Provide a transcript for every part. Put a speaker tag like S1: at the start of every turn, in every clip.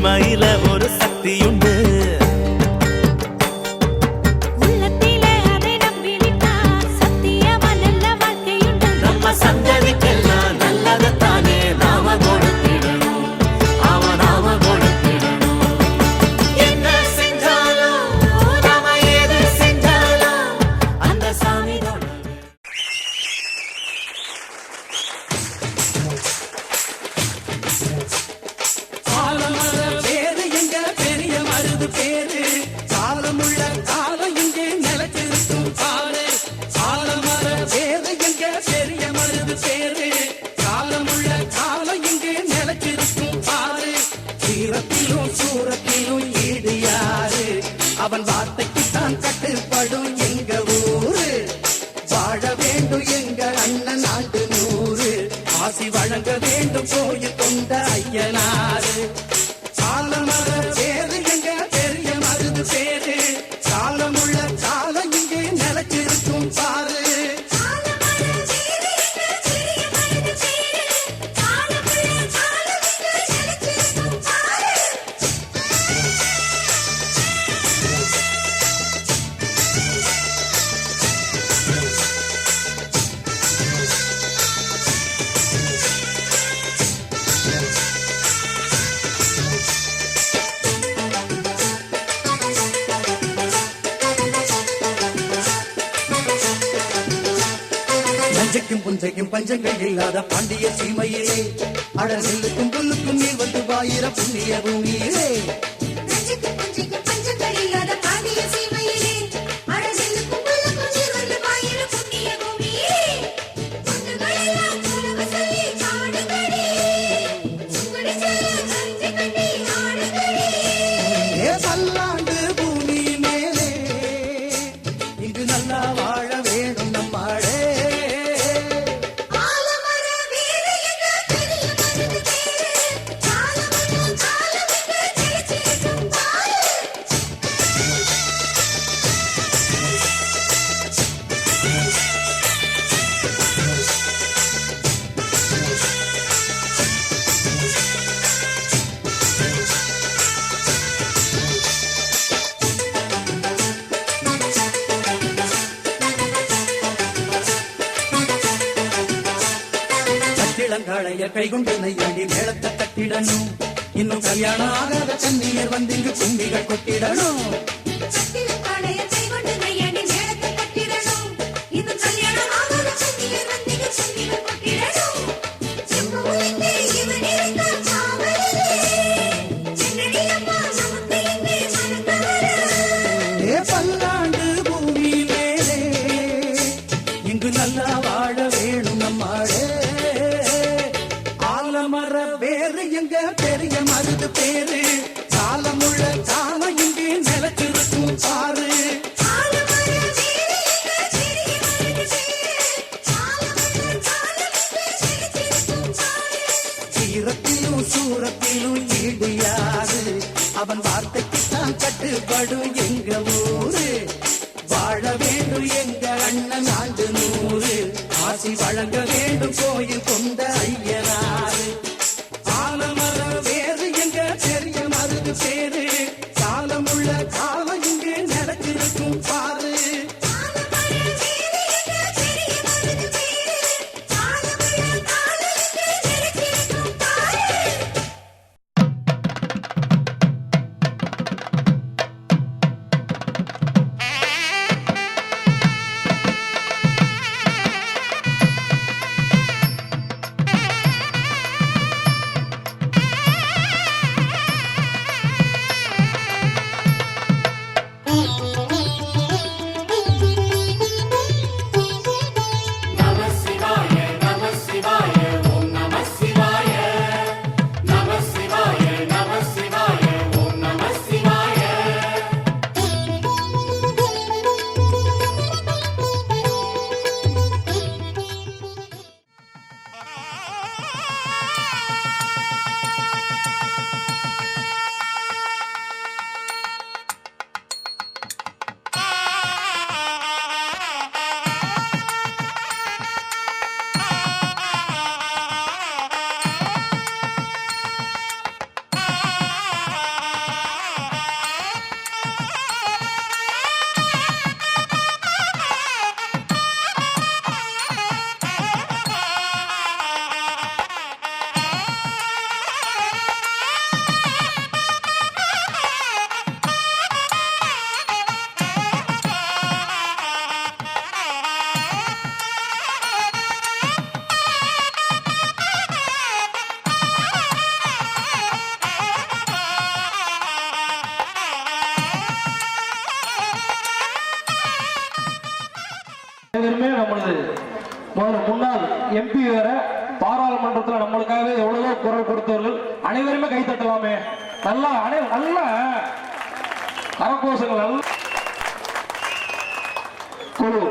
S1: உண்மையில ஒரு சக்தியுண்டு.
S2: உள்ளத்திலே அதை நம்பிவிட்டா சத்தியமா நல்ல வாழ்க்கையுண்டு.
S1: நம்ம சந்ததிக்கெல்லாம் நல்லதைத்தானே நாம கொடுத்திடணும். நாம கொடுத்திடணும். என்ன செஞ்சாலும் நாம எது செஞ்சாலும் அந்த சாமி
S3: சூரத்திலும் ஈடு யாரு? அவன் வார்த்தைக்குத்தான் கட்டுப்படும் எங்க ஊரு. வாழ வேண்டும் எங்க அண்ணன் ஆண்டு 100. ஆசி வழங்க வேண்டும் கோயில் கொண்ட ஐயனாரு. சாலமர பேரு எங்க பெரிய மருது பேரு. சாலமுள்ள காலம் இங்கே நிலைச்சிருக்கும் பாரு. நஞ்சைக்கும் புஞ்சைக்கும் பஞ்சங்கள் இல்லாத பாண்டிய சீமையிலே அடலுக்கும் புல்லுக்கும் நீர் வந்து வாயிர புண்ணிய பூமியிலே. பல்லாண்டு பூமி மேலே இங்கு நல்லா வாழ வேணும் நம்மாடே. இளங்காளைய கைகொண்டு நையாண்டி மேளத்தை கட்டிடணும். இன்னும் கல்யாணம் ஆகாத கண்ணியர் வந்து இங்கு கும்பிகள் கொட்டிடணும். பல்லாண்டு பூமி மேலே இங்கு நல்லா வாழ வேணும் நம்மாடே. ஆலமர வேறு எங்க பெரிய மருது பேரு. காலமுள்ள காலம் இங்கே நிலச்சிருக்கும் பாரு. சீரத்திலும் சூரத்திலும் ஈடு யாரு? அவன் வார்த்தைக்குத்தான் கட்டுப்படும் எங்க ஊரு. வாழ வேண்டும் எங்க அண்ணன் ஆண்டு 100. ஆசி வழங்க வேண்டும் கோயில் கொண்ட ஐயனாரு. ஆலமர வேறு எங்க பெரிய மருது பேரு. காலமுள்ள காலம் இங்கே நடத்திருக்கும் பாரு.
S4: அனைவருமே நம்மளது முன்னாள் எம்பி வேற பாராளுமன்றத்தில் நம்மளுக்காகவே எவ்வளவோ குரல் கொடுத்தவர்கள் அனைவருமே கைத்தட்டலாமே. நல்லா நல்ல கரகோஷங்கள் நல்ல குழு.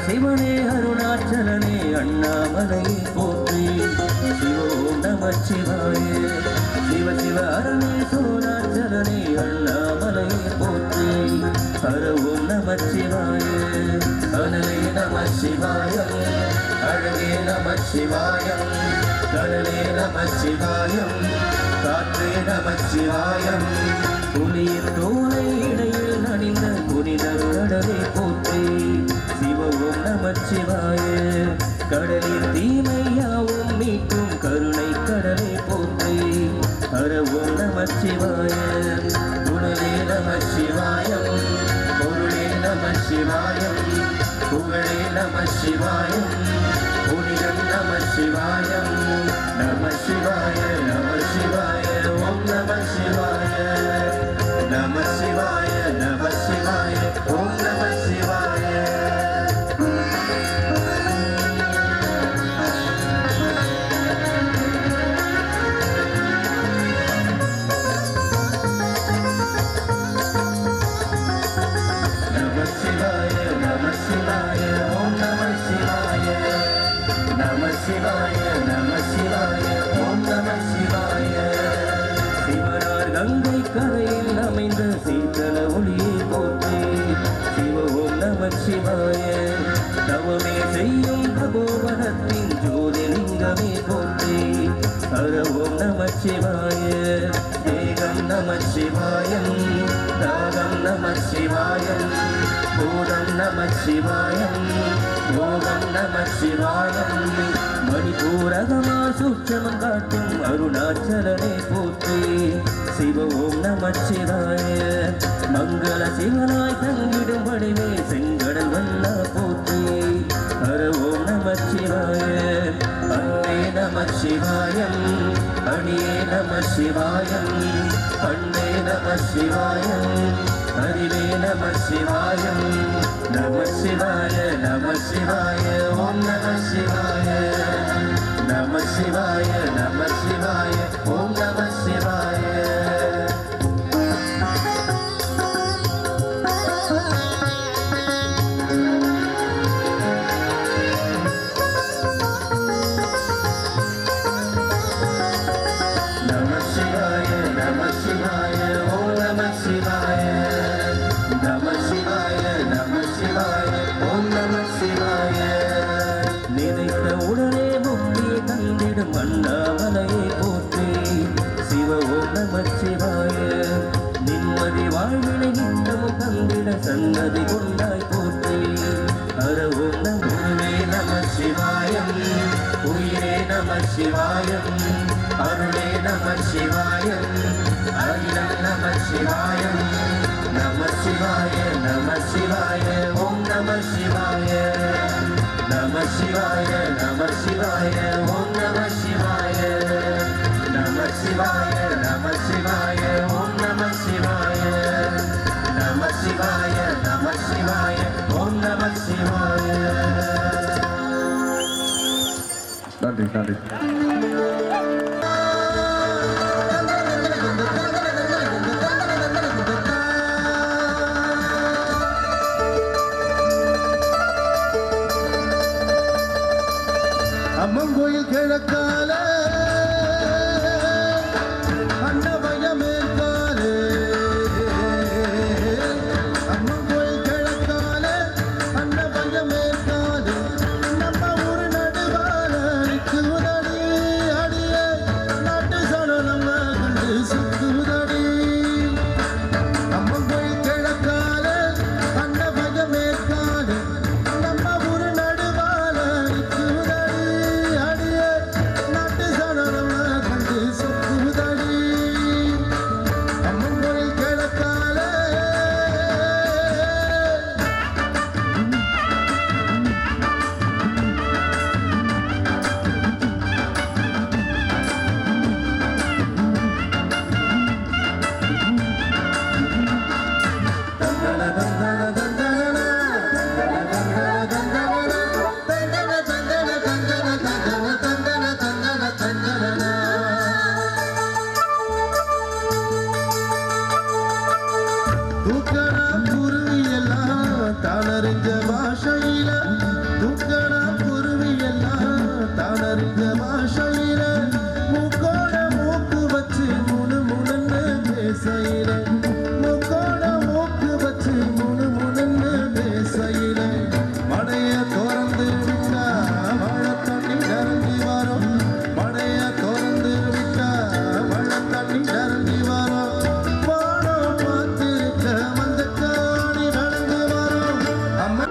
S5: சிவனே அருணாச்சலனே அண்ணாமலையை போற்றி சிவோம் நமச்சிவாய சிவ சிவ அரணே சோனாச்சலனே அண்ணாமலையை போற்றி ஹரவோம் நமச்சிவாய அனலே நமச்சிவாயம் அழகே நமச்சிவாயம் கடலே நமச்சிவாயம் காற்றே நமச்சிவாயம் புலியின் தோலை இடையில் அணிந்த புனித கடலை போற்றி சிவவும் நமச்சிவாய கடலின் தீமையாவும் மீட்கும் கருணை கடலை போற்றி ஹரவும் நமச்சிவாய குணலே நமச்சிவாயம் பொருளே நமச்சிவாயம் புகழே நமச்சிவாயம் புனிதம் நமச்சிவாயம் நமசிவாய நமசிவாய ஓம் நமசிவாய நமசிவாய நமசிவாய ஓம் நமசிவாய நமசிவாய நமசிவாய ஓம் நமசிவாய நமசிவாய நமசிவாய ஓம் நமசிவாய சிவனார் கங்கை கரையில் அமைந்த சீத்தல ஒளியை போற்றி சிவ ஓம் நமசிவாய தவமே செய்யும் தபோவனத்தின் ஜோதிலிங்கமே போற்றி ஹர ஓம் நமசிவாய ஏகம் நமசிவாயம் தாகம் நமசிவாயம் பூதம் நமசிவாயம் யோகம் நமசிவாயம் மணிபூரகமா சுற்றமம் காட்டும் அருணாச்சலனை போற்றி சிவ ஓம் நமசிவாய மங்கள சிவனாய் தங்கிடும் வடிவே செங்கடல் வல்லா போற்றி ஹர ஓம் நமசிவாய அன்னே நமசிவாயம் அணியே நமசிவாயம் அன்னே நமசிவாயம் ஹரிவே நமசிவாயம் நமசிவாய நமசிவாய ஓம் நமசிவாய நமசிவாய நமசிவாய ஓம் நமசிவாய அண்ணாமலையை போற்றி சிவ ஓம் நமச்சிவாய நிம்மதி வாழ்வினை நித்தமும் தந்திட சன்னதி கொண்டாய் போற்றி ஹர ஓம் நமவே நமச்சிவாயம் உயிரே நமச்சிவாயம் அருளே நமச்சிவாயம் அகிலம் நமச்சிவாயம் நமசிவாய நமசிவாய ஓம் நமசிவாய நமசிவாய நமசிவாய ஓம் நமசிவாய நமசிவாய நமசிவாய ஓம் நமசிவாய நமசிவாய நமசிவாய ஓம் நமசிவாய. நன்றி நன்றி.
S6: அம்மன் கோயில் கிழக்கால அன்னவயமேற்காலே அம்மன் கோயில் கிழக்கால அன்னவயமேற்காலே நம்ம ஊரு நடுவால நிற்குதடி அடியே நாட்டு சனம் நம்ம கண்டு சுத்துதடி அம்மன் கோயில் கிழக்கால அன்னவயமேற்காலே நம்ம ஊரு நடுவால நிற்குதடி அடியே நாட்டு சனம் நம்ம கண்டு சுத்துதடி அம்மன் கோயில் கிழக்கால தூக்கணா குருவியெல்லாம் தானறிஞ்ச பாஷையில தூக்கணா குருவியெல்லாம் தானறிஞ்ச பாஷையில மூக்கோட மூக்கு வச்சு முணு முணுன்னு பேசையில மூக்கோட மூக்கு வச்சு முணு முணுன்னு பேசையில மடைய திறந்து விட்டா மழை தண்ணி நிரம்பி வரும் மடைய திறந்து விட்டா மழை தண்ணி நிரம்பி வரும் வானம் பார்த்திருக்க மந்தக்காணி நடந்து வரும் அம்மா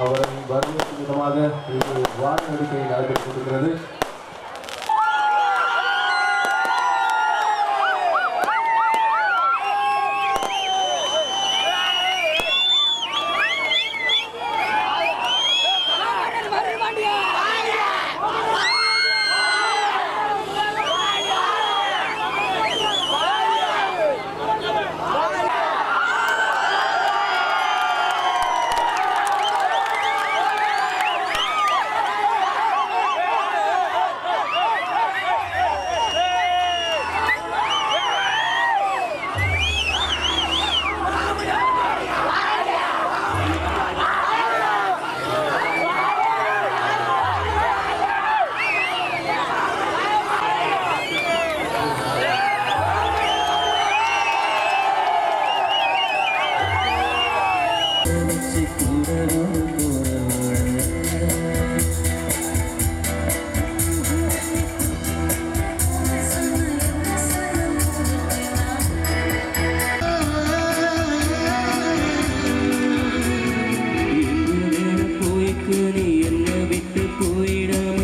S4: அவரின் வருகைக்கு விதமாக இது வானொலிக்கை நடைபெற்றுக் கொண்டிருக்கிறது.
S5: போய்க்கு நீ என்ன விட்டு போயிடாம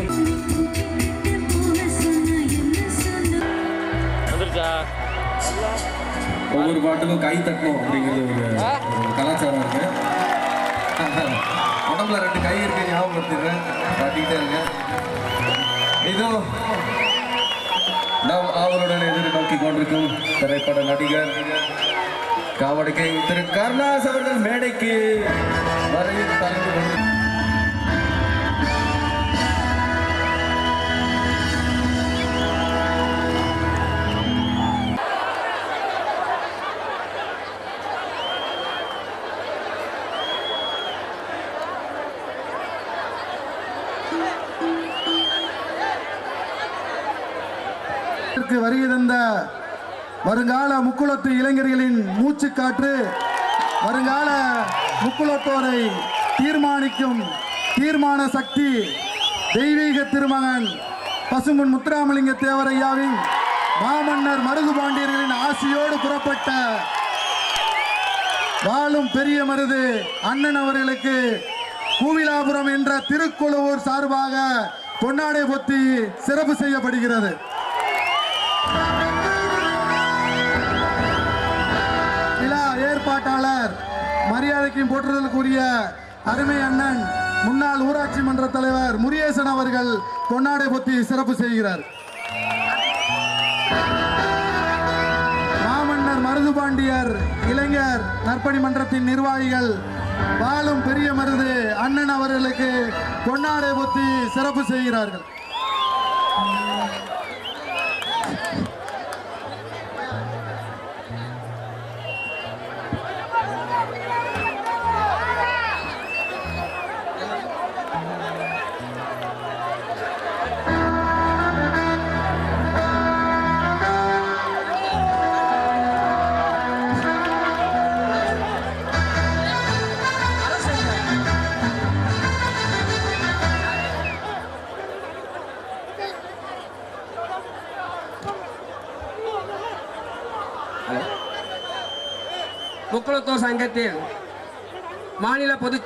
S7: ஒவ்வொரு பாட்டுக்கும் கை தட்டணும் அப்படிங்கிறது ஒரு கலாச்சாரம் இருக்கு. உடம்புல 2 கை இருக்கு, ஞாபகப்படுத்திடுறேன், காட்டிக்கிட்டே இருங்க. இதோ நாம் அவருடன் எதிர்நோக்கி கொண்டிருக்கும் திரைப்பட நடிகர் காவடிக்கை திரு கருணாஸ் அவர்கள் மேடைக்கு வரையில் கலந்து கொண்டு
S6: வருகை தந்த வருங்கால முக்குளத்து இளைஞர்களின் மூச்சுக்காற்று, வருங்கால முக்குளத்தோரை தீர்மானிக்கும் தீர்மான சக்தி தெய்வீக திருமகன் பசும்பொன் முத்துராமலிங்க தேவரையாவின் மாமன்னர் மருது பாண்டியர்களின் ஆசியோடு புறப்பட்ட வாழும் பெரிய மருது அண்ணன் அவர்களுக்கு கூவிலாபுரம் என்ற திருக்குழுவூர் சார்பாக பொன்னாடை பொத்தி சிறப்பு செய்யப்படுகிறது. விழா ஏற்பாட்டாளர் மரியாதைக்கும் போற்றுதலுக்குரிய அருமை அண்ணன் முன்னாள் ஊராட்சி மன்ற தலைவர் முருகேசன் அவர்கள் பொன்னாடை பொத்தி சிறப்பு செய்கிறார். மாமன்னர் மருதுபாண்டியர் இளைஞர் நற்பணி மன்றத்தின் நிர்வாகிகள் வாழும் பெரிய மருது அண்ணன் அவர்களுக்கு பொன்னாடை பொத்தி சிறப்பு செய்கிறார்கள்.
S8: முக்குளத்தோர் சங்கத்தில் மாநில பொது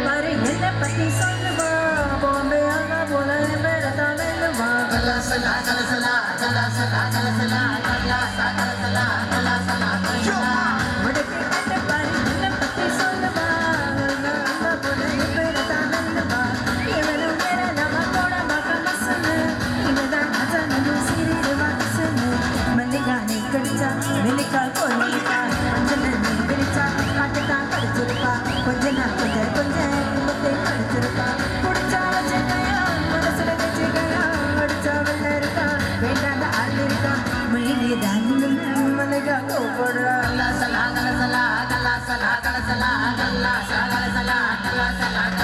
S2: பாரு என்ன பத்தி சொல்லுவா பாம்பே ஆனா போல மேடதானல்லுவா கலசலா கலசலா கலசலா கலசலா கலசலா கலசலா கலசலா வடக்கே கட்ட பாரு என்ன பத்தி சொல்லுவா ஆனா போல மேடதானல்லுவா இவனு மேல நம்ம போட மகமசனு இவதான் அஜனு சிறிது வாசனு மல்லிகானே கடிச்சா மெல்லிக்கால் கோலிக்கா மஞ்சள் நீ விரிச்சா காட்டுதான் கடிச்சிருப்பா கொஞ்ச நாள் கொஞ்சம் கும்பத்தை கடிச்சிருப்பா குடிச்சா வச்சுக்கையா மனசுல வச்சுக்கையா அடிச்சா வெள்ள இருக்கா வேண்டாத ஆள் இருக்கா மொழிலே தான் மல்லிகா கோப்படுறா கலசலா கலசலா கலசலா கலசலா கலசலா கலசலா கலசலா